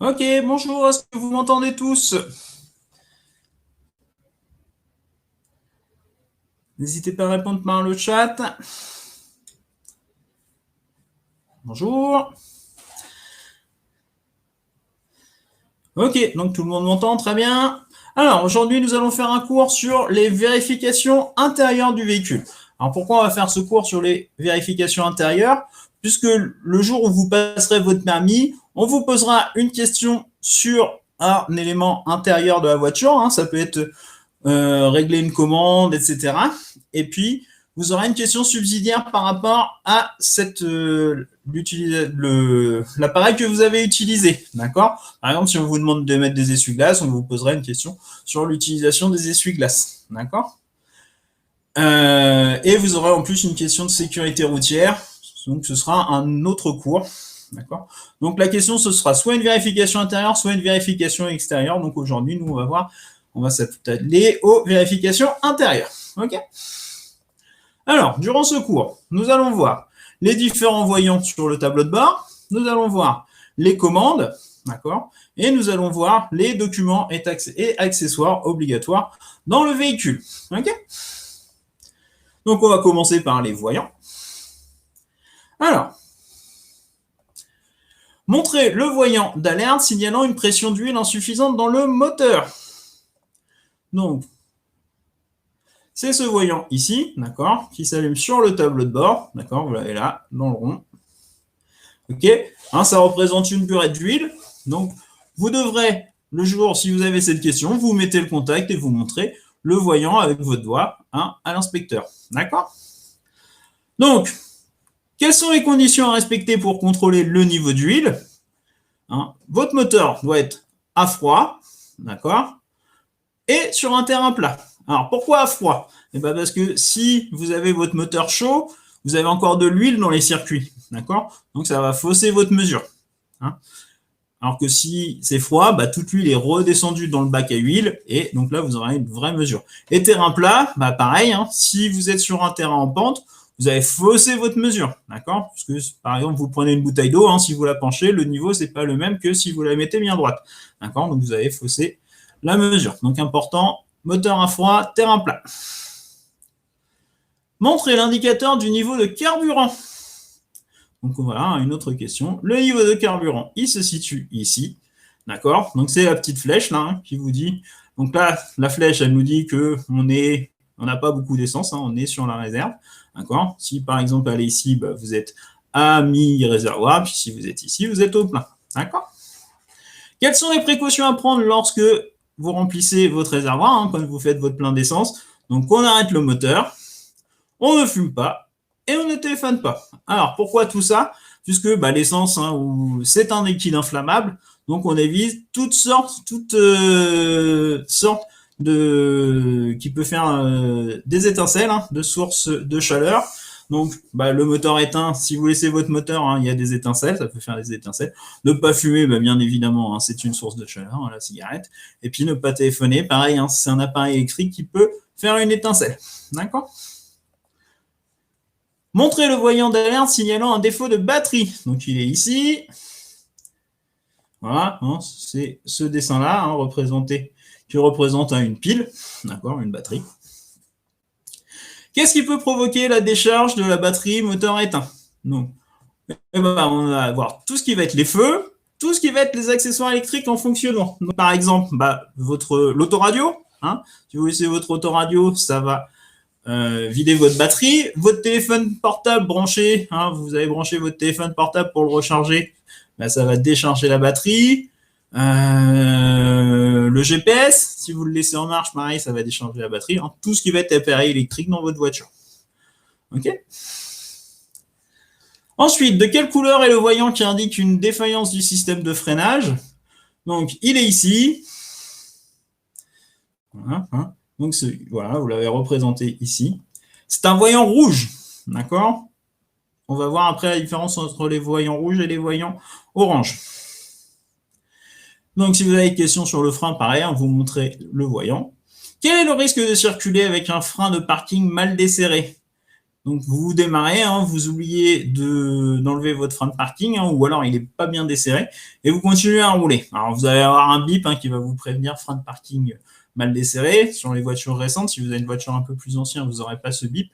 Ok, bonjour, est-ce que vous m'entendez tous? N'hésitez pas à répondre par le chat. Bonjour. Ok, donc tout le monde m'entend, très bien. Alors, aujourd'hui, nous allons faire un cours sur les vérifications intérieures du véhicule. Alors, pourquoi on va faire ce cours sur les vérifications intérieures? Puisque le jour où vous passerez votre permis, on vous posera une question sur un élément intérieur de la voiture. Ça peut être régler une commande, etc. Et puis, vous aurez une question subsidiaire par rapport à l'appareil que vous avez utilisé. D'accord? Par exemple, si on vous demande de mettre des essuie-glaces, on vous posera une question sur l'utilisation des essuie-glaces. D'accord? Et vous aurez en plus une question de sécurité routière. Donc, ce sera un autre cours. D'accord? Donc, la question, ce sera soit une vérification intérieure, soit une vérification extérieure. Donc, aujourd'hui, nous, on va s'atteler aux vérifications intérieures. OK? Alors, durant ce cours, nous allons voir les différents voyants sur le tableau de bord. Nous allons voir les commandes. D'accord? Et nous allons voir les documents et accessoires obligatoires dans le véhicule. OK? Donc, on va commencer par les voyants. Alors, montrer le voyant d'alerte signalant une pression d'huile insuffisante dans le moteur. Donc, c'est ce voyant ici, d'accord, qui s'allume sur le tableau de bord, d'accord, vous l'avez là, dans le rond. Ok, ça représente une burette d'huile. Donc, vous devrez, le jour, si vous avez cette question, vous mettez le contact et vous montrez le voyant avec votre doigt à l'inspecteur. D'accord? Donc, quelles sont les conditions à respecter pour contrôler le niveau d'huile? Votre moteur doit être à froid, d'accord, et sur un terrain plat. Alors, pourquoi à froid? Parce que si vous avez votre moteur chaud, vous avez encore de l'huile dans les circuits, d'accord? Donc, ça va fausser votre mesure. Alors que si c'est froid, toute l'huile est redescendue dans le bac à huile, et donc là, vous aurez une vraie mesure. Et terrain plat, pareil, si vous êtes sur un terrain en pente, vous avez faussé votre mesure, d'accord? Parce que, par exemple, vous prenez une bouteille d'eau, si vous la penchez, le niveau, c'est pas le même que si vous la mettez bien droite, d'accord? Donc, vous avez faussé la mesure. Donc, important, moteur à froid, terrain plat. Montrez l'indicateur du niveau de carburant. Donc, voilà, une autre question. Le niveau de carburant, il se situe ici, d'accord? Donc, c'est la petite flèche, là, qui vous dit... Donc là, la flèche, elle nous dit qu'on n'a pas beaucoup d'essence, on est sur la réserve, d'accord? Si, par exemple, elle est ici, vous êtes à mi-réservoir, puis si vous êtes ici, vous êtes au plein, d'accord? Quelles sont les précautions à prendre lorsque vous remplissez votre réservoir, quand vous faites votre plein d'essence? Donc, on arrête le moteur, on ne fume pas, et on ne téléphone pas. Alors, pourquoi tout ça? Puisque l'essence, c'est un liquide inflammable, donc on évite toutes sortes qui peut faire des étincelles, de sources de chaleur. Donc, le moteur éteint, si vous laissez votre moteur, il y a des étincelles, ça peut faire des étincelles. Ne pas fumer, bien évidemment, c'est une source de chaleur, la cigarette. Et puis, ne pas téléphoner, pareil, c'est un appareil électrique qui peut faire une étincelle. D'accord? Montrer le voyant d'alerte signalant un défaut de batterie. Donc, il est ici. Voilà, c'est ce dessin-là, qui représente une pile, d'accord, une batterie. Qu'est-ce qui peut provoquer la décharge de la batterie moteur éteint? Donc, on va voir tout ce qui va être les feux, tout ce qui va être les accessoires électriques en fonctionnement. Donc, par exemple, l'autoradio. Si vous laissez votre autoradio, ça va vider votre batterie. Votre téléphone portable branché, vous avez branché votre téléphone portable pour le recharger, ça va décharger la batterie. Le GPS, si vous le laissez en marche, pareil, ça va décharger la batterie. Tout ce qui va être appareil électrique dans votre voiture. Ok. Ensuite, de quelle couleur est le voyant qui indique une défaillance du système de freinage? Donc, il est ici. Voilà. Donc, voilà, vous l'avez représenté ici. C'est un voyant rouge, d'accord? On va voir après la différence entre les voyants rouges et les voyants orange. Donc, si vous avez des questions sur le frein, pareil, vous montrez le voyant. Quel est le risque de circuler avec un frein de parking mal desserré? Donc, vous démarrez, hein, vous oubliez d'enlever votre frein de parking, hein, ou alors il n'est pas bien desserré, et vous continuez à rouler. Alors, vous allez avoir un bip, hein, qui va vous prévenir frein de parking mal desserré. Sur les voitures récentes, si vous avez une voiture un peu plus ancienne, vous n'aurez pas ce bip.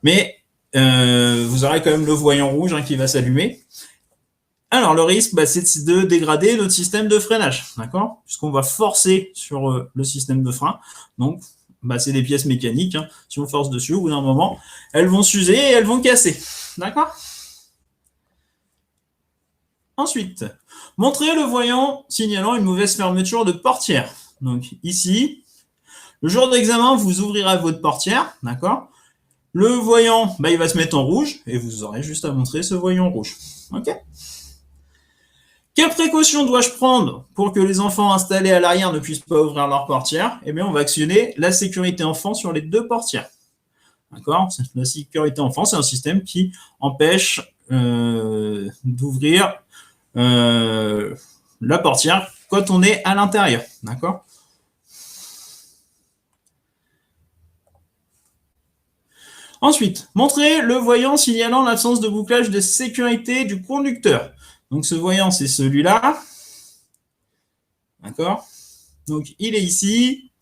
Mais vous aurez quand même le voyant rouge, hein, qui va s'allumer. Alors, le risque, c'est de dégrader notre système de freinage, d'accord? Puisqu'on va forcer sur le système de frein. Donc, c'est des pièces mécaniques, hein. Si on force dessus, au bout d'un moment, elles vont s'user et elles vont casser, d'accord? Ensuite, montrez le voyant signalant une mauvaise fermeture de portière. Donc, ici, le jour d'examen, vous ouvrirez votre portière, d'accord? Le voyant, il va se mettre en rouge et vous aurez juste à montrer ce voyant rouge, ok? Quelles précautions dois-je prendre pour que les enfants installés à l'arrière ne puissent pas ouvrir leur portière? Eh bien, on va actionner la sécurité enfant sur les deux portières. D'accord? La sécurité enfant, c'est un système qui empêche d'ouvrir la portière quand on est à l'intérieur. D'accord? Ensuite, montrez le voyant signalant l'absence de bouclage de sécurité du conducteur. Donc, ce voyant, c'est celui-là. D'accord? Donc, il est ici.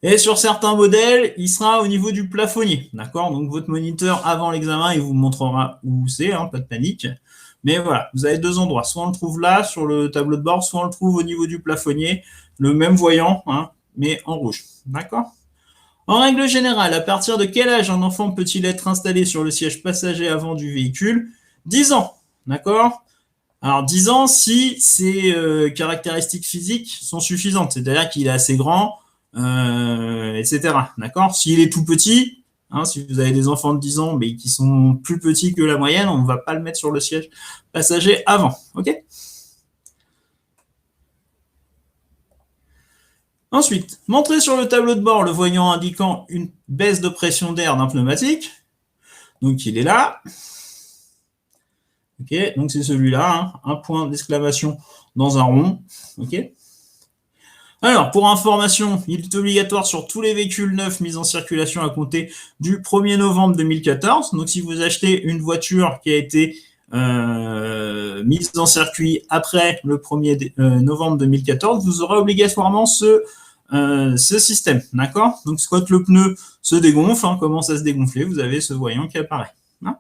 Et sur certains modèles, il sera au niveau du plafonnier. D'accord? Donc, votre moniteur, avant l'examen, il vous montrera où c'est, hein, pas de panique. Mais voilà, vous avez deux endroits. Soit on le trouve là, sur le tableau de bord, soit on le trouve au niveau du plafonnier, le même voyant, hein, mais en rouge. D'accord? En règle générale, à partir de quel âge un enfant peut-il être installé sur le siège passager avant du véhicule? 10 ans. D'accord? Alors, 10 ans, si ses caractéristiques physiques sont suffisantes, c'est-à-dire qu'il est assez grand, etc. D'accord? S'il est tout petit, hein, si vous avez des enfants de 10 ans mais qui sont plus petits que la moyenne, on ne va pas le mettre sur le siège passager avant. OK? Ensuite, montrez sur le tableau de bord le voyant indiquant une baisse de pression d'air d'un pneumatique. Donc, il est là. OK, donc c'est celui-là, hein, un point d'exclamation dans un rond. OK. Alors, pour information, il est obligatoire sur tous les véhicules neufs mis en circulation à compter du 1er novembre 2014. Donc, si vous achetez une voiture qui a été mise en circuit après le 1er novembre 2014, vous aurez obligatoirement ce système. D'accord? Donc, quand le pneu se dégonfle, hein, commence à se dégonfler, vous avez ce voyant qui apparaît. Hein?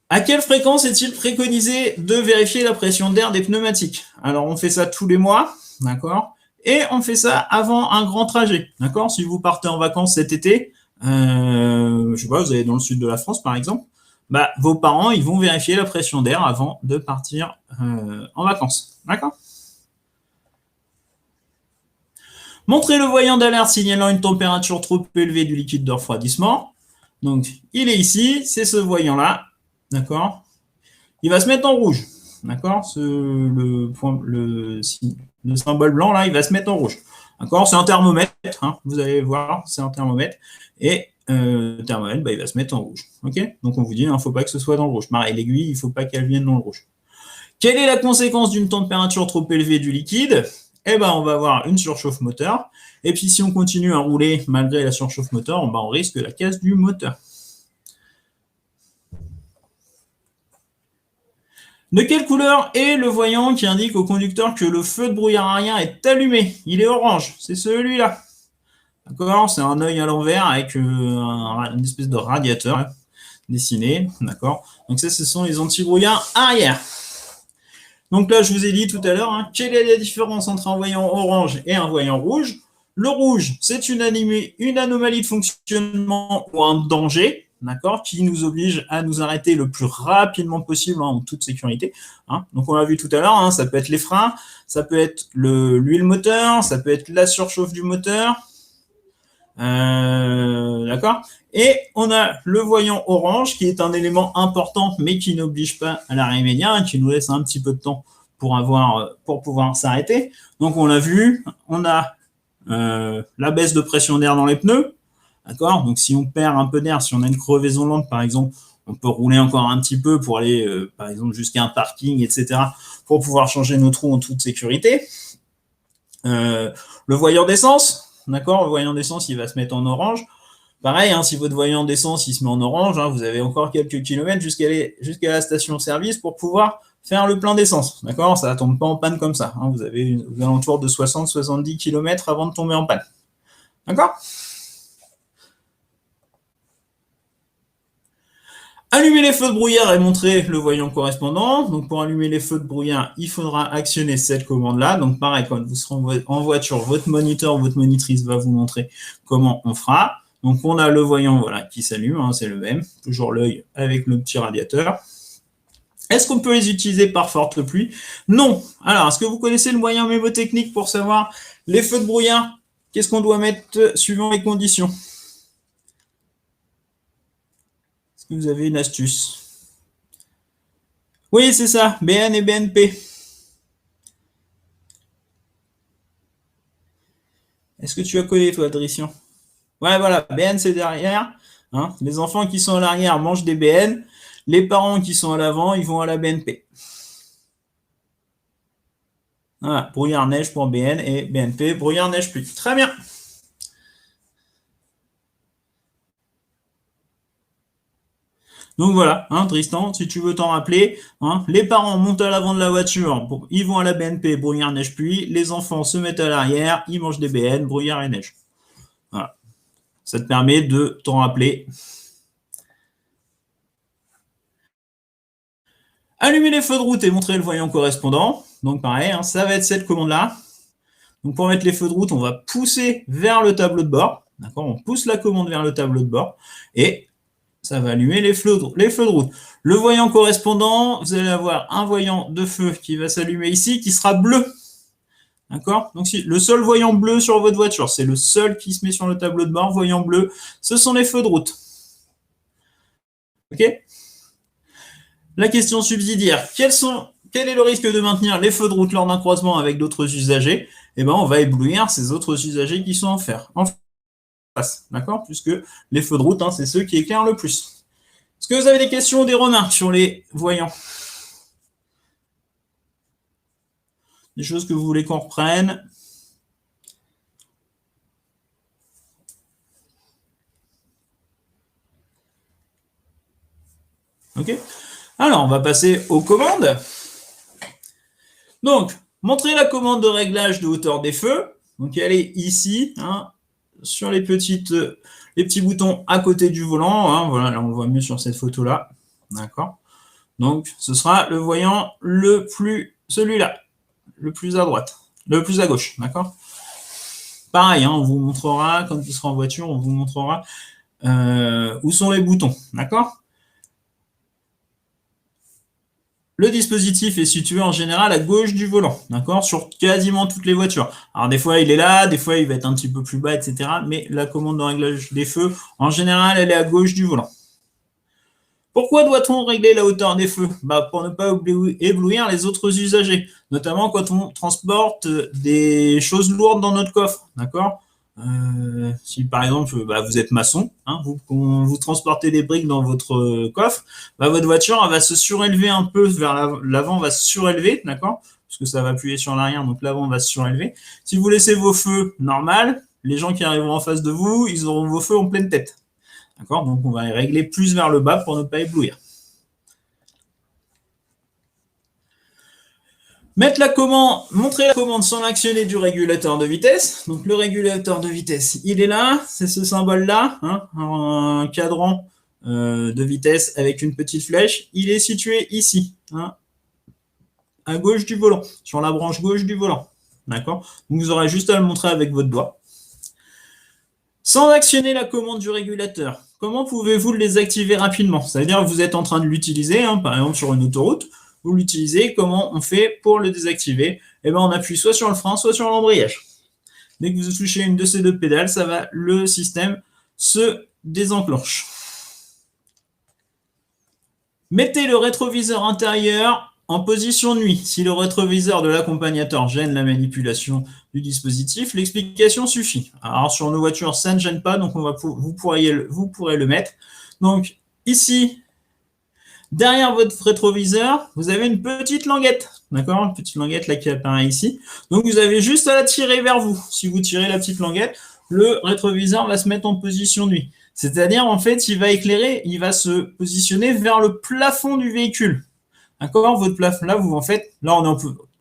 À quelle fréquence est-il préconisé de vérifier la pression d'air des pneumatiques? Alors, on fait ça tous les mois, d'accord? Et on fait ça avant un grand trajet, d'accord? Si vous partez en vacances cet été, je sais pas, vous allez dans le sud de la France, par exemple, vos parents, ils vont vérifier la pression d'air avant de partir en vacances, d'accord? Montrez le voyant d'alerte signalant une température trop élevée du liquide de refroidissement. Donc, il est ici, c'est ce voyant-là. D'accord? Il va se mettre en rouge. D'accord? Le symbole blanc, là, il va se mettre en rouge. D'accord? C'est un thermomètre. Hein, vous allez voir, c'est un thermomètre. Et le thermomètre, il va se mettre en rouge. OK? Donc, on vous dit, il ne faut pas que ce soit dans le rouge. Pareil, l'aiguille, il ne faut pas qu'elle vienne dans le rouge. Quelle est la conséquence d'une température trop élevée du liquide? Eh ben, on va avoir une surchauffe moteur. Et puis, si on continue à rouler malgré la surchauffe moteur, on risque la casse du moteur. De quelle couleur est le voyant qui indique au conducteur que le feu de brouillard arrière est allumé? Il est orange, c'est celui-là. D'accord? C'est un œil à l'envers avec une espèce de radiateur dessiné. D'accord? Donc ça, ce sont les anti-brouillards arrière. Donc là, je vous ai dit tout à l'heure, hein, quelle est la différence entre un voyant orange et un voyant rouge? Le rouge, c'est une anomalie de fonctionnement ou un danger, d'accord, qui nous oblige à nous arrêter le plus rapidement possible, hein, en toute sécurité. Hein. Donc on l'a vu tout à l'heure, hein, ça peut être les freins, ça peut être l'huile moteur, ça peut être la surchauffe du moteur, d'accord. Et on a le voyant orange qui est un élément important mais qui n'oblige pas à l'arrêt immédiat, qui nous laisse un petit peu de temps pour pouvoir s'arrêter. Donc on l'a vu, on a la baisse de pression d'air dans les pneus, d'accord. Donc si on perd un peu d'air, si on a une crevaison lente par exemple, on peut rouler encore un petit peu pour aller par exemple jusqu'à un parking, etc. pour pouvoir changer nos trous en toute sécurité. Le voyant d'essence, d'accord, le voyant d'essence, il va se mettre en orange. Pareil, hein, si votre voyant d'essence il se met en orange, hein, vous avez encore quelques kilomètres jusqu'à la station-service pour pouvoir faire le plein d'essence. D'accord? Ça ne tombe pas en panne comme ça. Hein, vous avez aux alentours de 60-70 km avant de tomber en panne. D'accord? Allumer les feux de brouillard et montrer le voyant correspondant. Donc, pour allumer les feux de brouillard, il faudra actionner cette commande-là. Donc, pareil, quand vous serez en voiture, votre moniteur, votre monitrice va vous montrer comment on fera. Donc, on a le voyant voilà, qui s'allume, hein, c'est le même. Toujours l'œil avec le petit radiateur. Est-ce qu'on peut les utiliser par forte pluie? Non. Alors, est-ce que vous connaissez le moyen mémotechnique pour savoir les feux de brouillard? Qu'est-ce qu'on doit mettre suivant les conditions? Est-ce que vous avez une astuce? Oui, c'est ça, BN et BNP. Est-ce que tu as collé, toi, Drissian? Ouais, voilà, BN, c'est derrière. Hein. Les enfants qui sont à l'arrière mangent des BN. Les parents qui sont à l'avant, ils vont à la BNP. Voilà, brouillard-neige pour BN et BNP, brouillard-neige pluie. Très bien. Donc voilà, hein, Tristan, si tu veux t'en rappeler, hein, les parents montent à l'avant de la voiture, ils vont à la BNP, brouillard, neige, pluie, les enfants se mettent à l'arrière, ils mangent des BN, brouillard et neige. Voilà. Ça te permet de t'en rappeler. Allumer les feux de route et montrer le voyant correspondant. Donc pareil, hein, ça va être cette commande-là. Donc pour mettre les feux de route, on va pousser vers le tableau de bord. D'accord? On pousse la commande vers le tableau de bord. Et ça va allumer les feux de route. Le voyant correspondant, vous allez avoir un voyant de feu qui va s'allumer ici, qui sera bleu. D'accord? Donc, si le seul voyant bleu sur votre voiture, c'est le seul qui se met sur le tableau de bord, voyant bleu, ce sont les feux de route. OK? La question subsidiaire, quel est le risque de maintenir les feux de route lors d'un croisement avec d'autres usagers? Eh bien, on va éblouir ces autres usagers qui sont en face. D'accord? Puisque les feux de route, hein, c'est ceux qui éclairent le plus. Est-ce que vous avez des questions ou des remarques sur les voyants? Des choses que vous voulez qu'on reprenne? OK. Alors, on va passer aux commandes. Donc, montrer la commande de réglage de hauteur des feux. Donc, elle est ici, hein, sur les petits boutons à côté du volant. Hein, voilà, là, on le voit mieux sur cette photo-là. D'accord. Donc, ce sera le voyant celui-là, le plus à droite, le plus à gauche. D'accord. Pareil, hein, on vous montrera, quand vous serez en voiture, on vous montrera où sont les boutons. D'accord. Le dispositif est situé en général à gauche du volant, d'accord, sur quasiment toutes les voitures. Alors des fois il est là, des fois il va être un petit peu plus bas, etc. Mais la commande de réglage des feux, en général, elle est à gauche du volant. Pourquoi doit-on régler la hauteur des feux? Pour ne pas éblouir les autres usagers, notamment quand on transporte des choses lourdes dans notre coffre, d'accord. Si par exemple vous êtes maçon, hein, vous transportez des briques dans votre coffre, votre voiture elle va se surélever un peu vers l'avant, va se surélever, d'accord, parce que ça va appuyer sur l'arrière, donc l'avant va se surélever. Si vous laissez vos feux normaux, les gens qui arriveront en face de vous, ils auront vos feux en pleine tête, d'accord. Donc on va les régler plus vers le bas pour ne pas éblouir. Montrer la commande sans actionner du régulateur de vitesse. Donc le régulateur de vitesse, il est là, c'est ce symbole-là, hein, un cadran de vitesse avec une petite flèche. Il est situé ici, hein, à gauche du volant, sur la branche gauche du volant. D'accord? Donc vous aurez juste à le montrer avec votre doigt. Sans actionner la commande du régulateur, comment pouvez-vous le désactiver rapidement? C'est-à-dire que vous êtes en train de l'utiliser, hein, par exemple sur une autoroute, vous l'utilisez, comment on fait pour le désactiver? On appuie soit sur le frein, soit sur l'embrayage. Dès que vous touchez une de ces deux pédales, le système se désenclenche. Mettez le rétroviseur intérieur en position nuit. Si le rétroviseur de l'accompagnateur gêne la manipulation du dispositif, l'explication suffit. Alors sur nos voitures, ça ne gêne pas, donc vous pourrez le mettre. Donc ici, derrière votre rétroviseur, vous avez une petite languette, d'accord? Une petite languette là qui apparaît ici. Donc vous avez juste à la tirer vers vous. Si vous tirez la petite languette, le rétroviseur va se mettre en position nuit. C'est-à-dire, en fait, il va éclairer, il va se positionner vers le plafond du véhicule. D'accord? Votre plafond, là, vous en faites, là,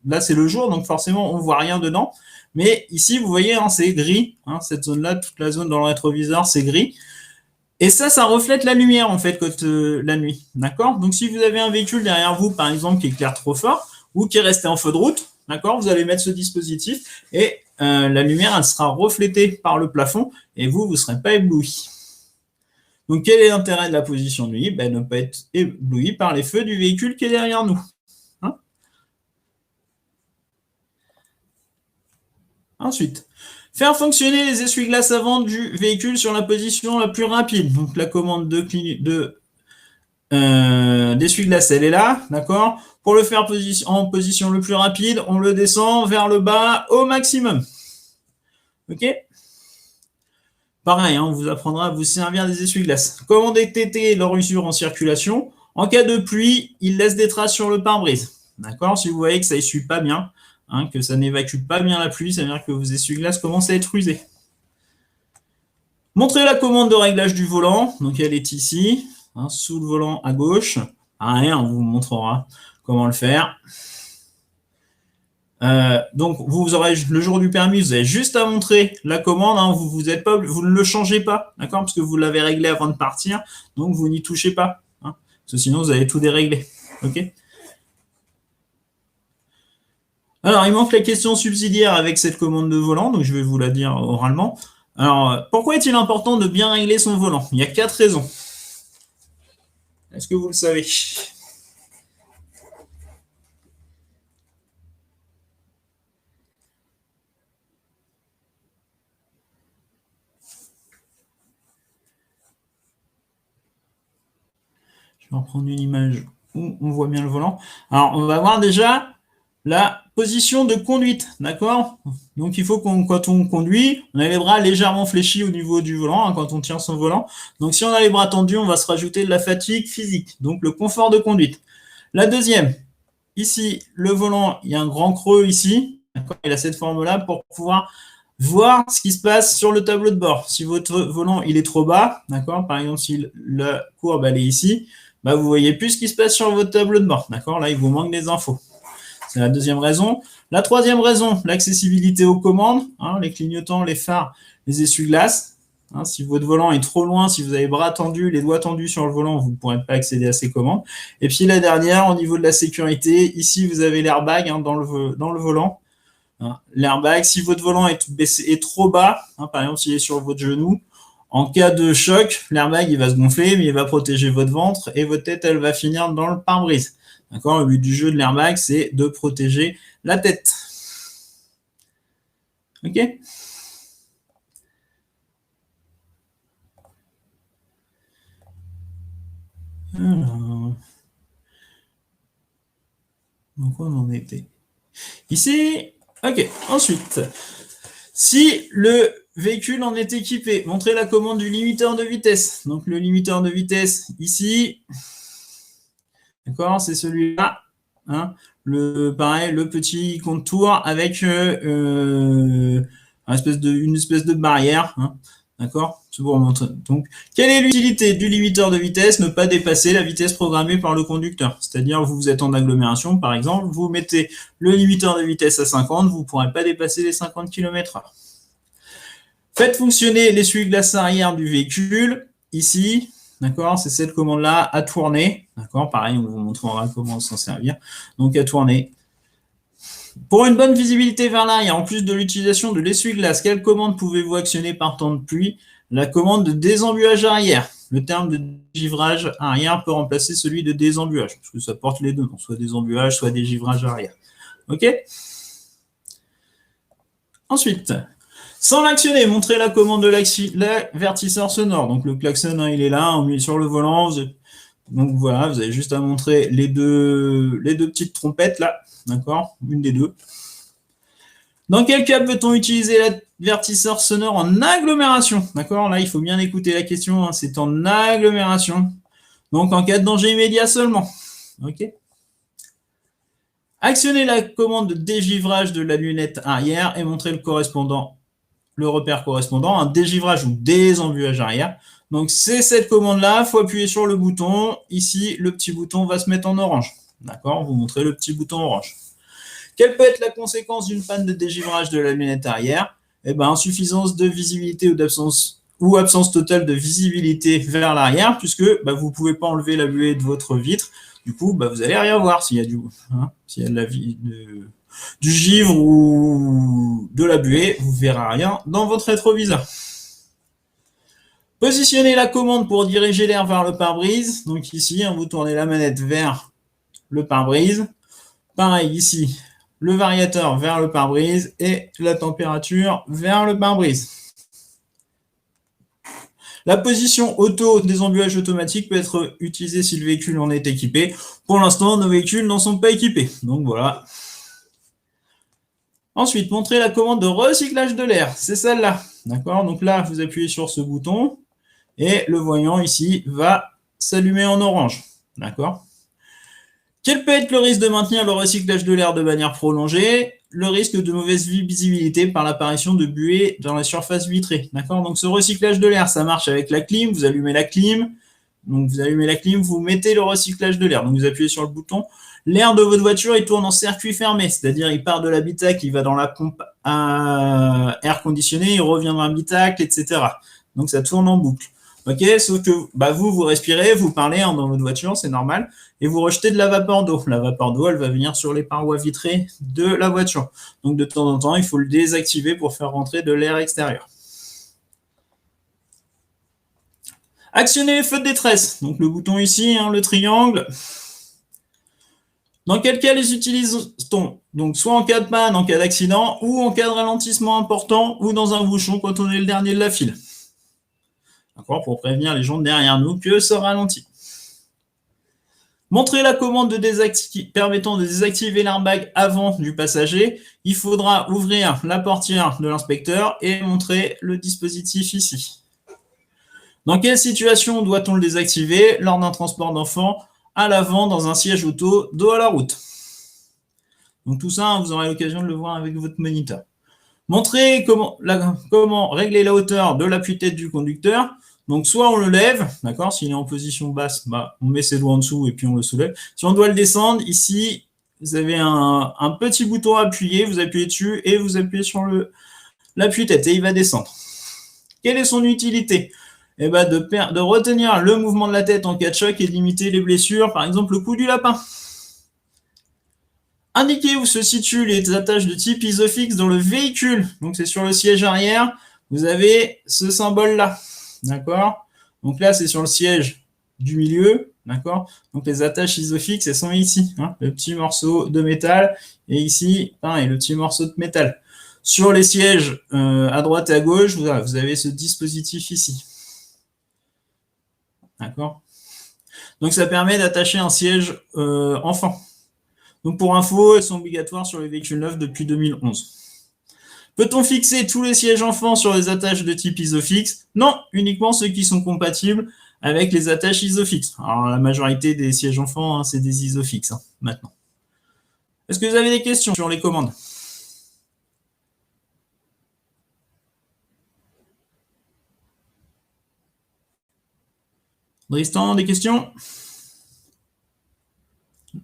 là c'est le jour, donc forcément, on ne voit rien dedans. Mais ici, vous voyez, hein, c'est gris. Hein, cette zone-là, toute la zone dans le rétroviseur, c'est gris. Et ça reflète la lumière, en fait, quand, la nuit. D'accord? Donc, si vous avez un véhicule derrière vous, par exemple, qui éclaire trop fort ou qui est resté en feu de route, d'accord, vous allez mettre ce dispositif et la lumière, elle sera reflétée par le plafond et vous ne serez pas ébloui. Donc, quel est l'intérêt de la position nuit? Ben, ne pas être ébloui par les feux du véhicule qui est derrière nous. Hein? Ensuite, faire fonctionner les essuie-glaces avant du véhicule sur la position la plus rapide. Donc, la commande d'essuie-glace, elle est là, d'accord? Pour le faire en position le plus rapide, on le descend vers le bas au maximum. Ok? Pareil, hein, on vous apprendra à vous servir des essuie-glaces. Comment détecter leur usure en circulation? En cas de pluie, il laisse des traces sur le pare-brise. D'accord? Si vous voyez que ça essuie pas bien, hein, que ça n'évacue pas bien la pluie, ça veut dire que vos essuie-glaces commencent à être usés. Montrez la commande de réglage du volant. Donc, elle est ici, hein, sous le volant à gauche. Pareil, on vous montrera comment le faire. Donc, vous aurez le jour du permis, vous avez juste à montrer la commande. Hein, vous ne le changez pas, d'accord, parce que vous l'avez réglé avant de partir, donc vous n'y touchez pas, hein, parce que sinon vous allez tout dérégler. Ok. Alors, il manque la question subsidiaire avec cette commande de volant, donc je vais vous la dire oralement. Alors, pourquoi est-il important de bien régler son volant? Il y a 4 raisons. Est-ce que vous le savez? Je vais reprendre une image où on voit bien le volant. Alors, on va voir déjà la position de conduite, d'accord? Donc, il faut quand on conduit, on a les bras légèrement fléchis au niveau du volant, hein, quand on tient son volant. Donc, si on a les bras tendus, on va se rajouter de la fatigue physique, donc le confort de conduite. La deuxième, ici, le volant, il y a un grand creux ici, il a cette forme-là pour pouvoir voir ce qui se passe sur le tableau de bord. Si votre volant, il est trop bas, d'accord? Par exemple, si la courbe, elle est ici, bah, vous voyez plus ce qui se passe sur votre tableau de bord, d'accord? Là, il vous manque des infos. C'est la deuxième raison. La troisième raison, l'accessibilité aux commandes, hein, les clignotants, les phares, les essuie-glaces. Hein, si votre volant est trop loin, si vous avez les bras tendus, les doigts tendus sur le volant, vous ne pourrez pas accéder à ces commandes. Et puis la dernière, au niveau de la sécurité, ici, vous avez l'airbag, hein, dans le volant. Hein, l'airbag, si votre volant est trop bas, hein, par exemple s'il est sur votre genou, en cas de choc, l'airbag il va se gonfler, mais il va protéger votre ventre et votre tête elle va finir dans le pare-brise. D'accord? Le but du jeu de l'airbag, c'est de protéger la tête. Ok? Alors, donc on en était ici. Ok, ensuite, si le véhicule en est équipé, montrez la commande du limiteur de vitesse. Donc le limiteur de vitesse ici, d'accord, c'est celui-là. Hein, pareil, le petit contour avec une espèce de barrière. Hein, d'accord, c'est pour montrer. Donc, quelle est l'utilité du limiteur de vitesse? Ne pas dépasser la vitesse programmée par le conducteur. C'est-à-dire, vous êtes en agglomération, par exemple, vous mettez le limiteur de vitesse à 50, vous ne pourrez pas dépasser les 50 km/h. Faites fonctionner l'essuie-glace arrière du véhicule, ici, d'accord, c'est cette commande-là, à tourner, d'accord, pareil, on vous montrera comment s'en servir, donc à tourner. Pour une bonne visibilité vers l'arrière, en plus de l'utilisation de l'essuie-glace, quelle commande pouvez-vous actionner par temps de pluie? La commande de désembuage arrière. Le terme de dégivrage arrière peut remplacer celui de désembuage, parce que ça porte les deux, donc soit désembuage, soit dégivrage arrière. Ok? Ensuite, sans l'actionner, montrez la commande de l'avertisseur sonore. Donc le klaxon, hein, il est là, on met sur le volant. Donc voilà, vous avez juste à montrer les deux petites trompettes là, d'accord? Une des deux. Dans quel cas peut-on utiliser l'avertisseur sonore en agglomération? D'accord? Là, il faut bien écouter la question, hein, c'est en agglomération. Donc en cas de danger immédiat seulement. Ok? Actionnez la commande de dégivrage de la lunette arrière et montrez le correspondant le repère correspondant, un dégivrage ou désembuage arrière. Donc, c'est cette commande-là, il faut appuyer sur le bouton. Ici, le petit bouton va se mettre en orange. D'accord? Vous montrez le petit bouton orange. Quelle peut être la conséquence d'une panne de dégivrage de la lunette arrière? Eh bien, insuffisance de visibilité ou absence totale de visibilité vers l'arrière, puisque vous ne pouvez pas enlever la buée de votre vitre. Du coup, vous n'allez rien voir s'il y a s'il y a du givre ou de la buée, vous ne verrez rien dans votre rétroviseur. Positionnez la commande pour diriger l'air vers le pare-brise. Donc ici, vous tournez la manette vers le pare-brise. Pareil ici, le variateur vers le pare-brise et la température vers le pare-brise. La position auto des embuages automatiques peut être utilisée si le véhicule en est équipé. Pour l'instant, nos véhicules n'en sont pas équipés. Donc voilà. Ensuite, montrez la commande de recyclage de l'air. C'est celle-là. D'accord? Donc là, vous appuyez sur ce bouton et le voyant ici va s'allumer en orange. D'accord? Quel peut être le risque de maintenir le recyclage de l'air de manière prolongée? Le risque de mauvaise visibilité par l'apparition de buée dans la surface vitrée. D'accord? Donc ce recyclage de l'air, ça marche avec la clim. Vous allumez la clim. Donc vous allumez la clim, vous mettez le recyclage de l'air. Donc vous appuyez sur le bouton. L'air de votre voiture, il tourne en circuit fermé. C'est-à-dire il part de l'habitacle, il va dans la pompe à air conditionné, il revient dans l'habitacle, etc. Donc ça tourne en boucle. Ok, sauf que vous respirez, vous parlez dans votre voiture, c'est normal, et vous rejetez de la vapeur d'eau. La vapeur d'eau, elle va venir sur les parois vitrées de la voiture. Donc de temps en temps, il faut le désactiver pour faire rentrer de l'air extérieur. Actionnez les feux de détresse. Donc le bouton ici, le triangle. Dans quel cas les utilise-t-on? Donc soit en cas de panne, en cas d'accident, ou en cas de ralentissement important, ou dans un bouchon quand on est le dernier de la file. D'accord, pour prévenir les gens derrière nous que ça ralentit. Montrez la commande permettant de désactiver l'airbag avant du passager. Il faudra ouvrir la portière de l'inspecteur et montrer le dispositif ici. Dans quelle situation doit-on le désactiver? Lors d'un transport d'enfants, à l'avant, dans un siège auto, dos à la route. Donc tout ça, vous aurez l'occasion de le voir avec votre moniteur. Montrez comment régler la hauteur de l'appui-tête du conducteur. Donc, soit on le lève, d'accord, s'il est en position basse, on met ses doigts en dessous et puis on le soulève. Si on doit le descendre, ici, vous avez un petit bouton à appuyer, vous appuyez dessus et vous appuyez sur l'appui-tête et il va descendre. Quelle est son utilité? De retenir le mouvement de la tête en cas de choc et de limiter les blessures, par exemple le coup du lapin. Indiquez où se situent les attaches de type Isofix dans le véhicule. Donc, c'est sur le siège arrière. Vous avez ce symbole-là. D'accord? Donc là, c'est sur le siège du milieu. D'accord? Donc, les attaches Isofix, elles sont ici. Le petit morceau de métal. Et ici, pareil, le petit morceau de métal. Sur les sièges à droite et à gauche, vous avez ce dispositif ici. D'accord? Donc, ça permet d'attacher un siège enfant. Donc, pour info, elles sont obligatoires sur les véhicules neufs depuis 2011. Peut-on fixer tous les sièges enfants sur les attaches de type Isofix? Non, uniquement ceux qui sont compatibles avec les attaches Isofix. Alors, la majorité des sièges enfants, c'est des Isofix maintenant. Est-ce que vous avez des questions sur les commandes? Tristan, des questions?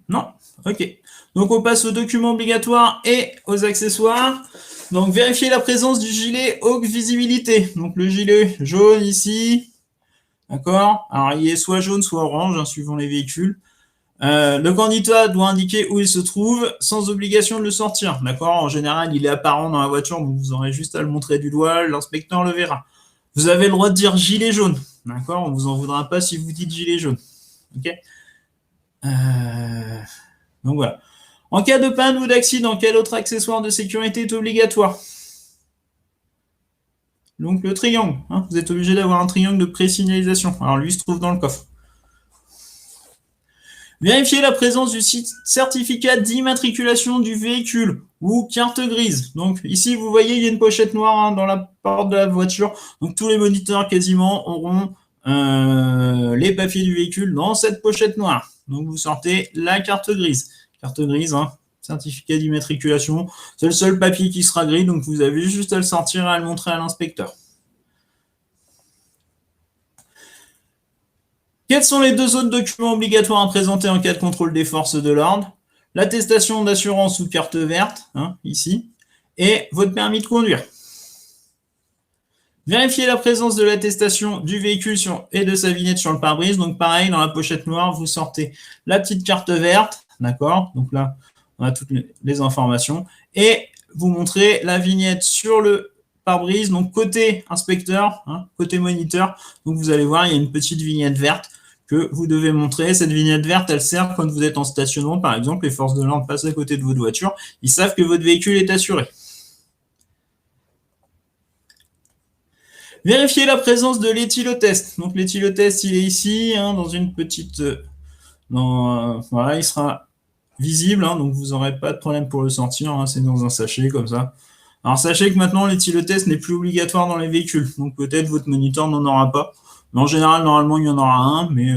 Non? Ok. Donc, on passe aux documents obligatoires et aux accessoires. Donc, vérifiez la présence du gilet haute visibilité. Donc, le gilet jaune ici. D'accord? Alors, il est soit jaune, soit orange, suivant les véhicules. Le candidat doit indiquer où il se trouve sans obligation de le sortir. D'accord? En général, il est apparent dans la voiture, donc vous aurez juste à le montrer du doigt, l'inspecteur le verra. Vous avez le droit de dire gilet jaune. D'accord? On ne vous en voudra pas si vous dites gilet jaune. Ok? Donc voilà. En cas de panne ou d'accident, quel autre accessoire de sécurité est obligatoire? Donc le triangle. Vous êtes obligé d'avoir un triangle de pré-signalisation. Alors lui se trouve dans le coffre. Vérifiez la présence du certificat d'immatriculation du véhicule ou carte grise. Donc ici, vous voyez, il y a une pochette noire dans la porte de la voiture. Donc tous les moniteurs quasiment auront les papiers du véhicule dans cette pochette noire. Donc vous sortez la carte grise. Carte grise, certificat d'immatriculation. C'est le seul papier qui sera gris, donc vous avez juste à le sortir et à le montrer à l'inspecteur. Quels sont les deux autres documents obligatoires à présenter en cas de contrôle des forces de l'ordre? L'attestation d'assurance ou carte verte, hein, ici, et votre permis de conduire. Vérifiez la présence de l'attestation du véhicule et de sa vignette sur le pare-brise. Donc pareil, dans la pochette noire, vous sortez la petite carte verte, d'accord? Donc là, on a toutes les informations. Et vous montrez la vignette sur le pare-brise, donc côté inspecteur, hein, côté moniteur. Donc vous allez voir, il y a une petite vignette verte que vous devez montrer. Cette vignette verte, elle sert quand vous êtes en stationnement, par exemple, les forces de l'ordre passent à côté de votre voiture. Ils savent que votre véhicule est assuré. Vérifiez la présence de l'éthylotest. Donc l'éthylotest, il est ici, hein, dans une petite... voilà, il sera visible, hein, donc vous n'aurez pas de problème pour le sortir. Hein, c'est dans un sachet comme ça. Alors sachez que maintenant, l'éthylotest n'est plus obligatoire dans les véhicules. Donc peut-être votre moniteur n'en aura pas. Mais en général, normalement, il y en aura un. Mais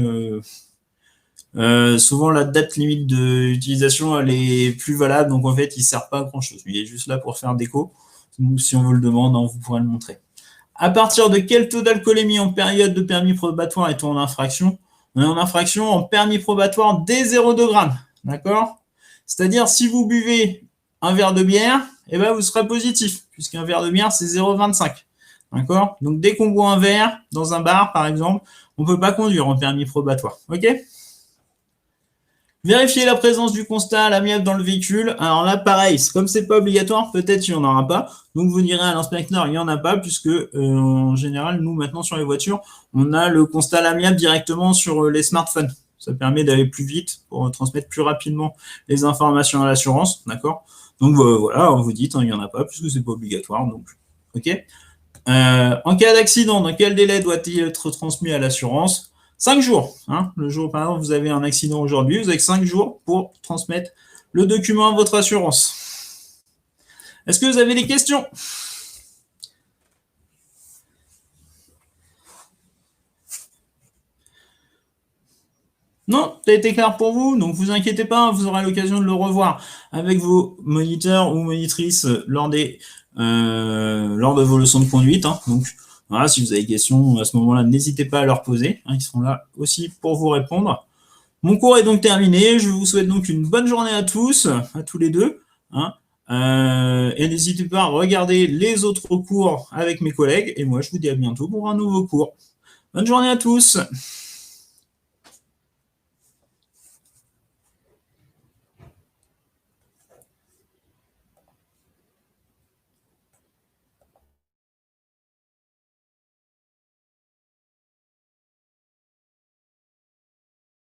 souvent, la date limite d'utilisation, elle est plus valable. Donc en fait, il ne sert pas à grand-chose. Il est juste là pour faire déco. Donc, si on vous le demande, hein, vous pourrez le montrer. À partir de quel taux d'alcoolémie en période de permis probatoire est-on en infraction? On est en infraction en permis probatoire dès 0,2 g. D'accord? C'est-à-dire, si vous buvez un verre de bière, eh ben, vous serez positif, puisqu'un verre de bière, c'est 0,25. D'accord? Donc, dès qu'on boit un verre dans un bar, par exemple, on ne peut pas conduire en permis probatoire. OK? Vérifier la présence du constat à l'amiable dans le véhicule. Alors là, pareil, comme c'est pas obligatoire, peut-être il n'y en aura pas. Donc vous direz à l'inspecteur, il n'y en a pas, puisque en général, nous maintenant sur les voitures, on a le constat à l'amiable directement sur les smartphones. Ça permet d'aller plus vite pour transmettre plus rapidement les informations à l'assurance, d'accord? Donc voilà, vous dites, il n'y en a pas, puisque c'est pas obligatoire. Donc, ok. En cas d'accident, dans quel délai doit-il être transmis à l'assurance? 5 jours. Hein. Le jour, par exemple, vous avez un accident aujourd'hui, vous avez 5 jours pour transmettre le document à votre assurance. Est-ce que vous avez des questions? Non, ça a été clair pour vous, donc vous inquiétez pas, vous aurez l'occasion de le revoir avec vos moniteurs ou monitrices lors de vos leçons de conduite. Hein. Donc voilà, si vous avez des questions à ce moment-là, n'hésitez pas à leur poser. Hein, ils seront là aussi pour vous répondre. Mon cours est donc terminé. Je vous souhaite donc une bonne journée à tous, à tous les deux. Hein. Et n'hésitez pas à regarder les autres cours avec mes collègues. Et moi, je vous dis à bientôt pour un nouveau cours. Bonne journée à tous.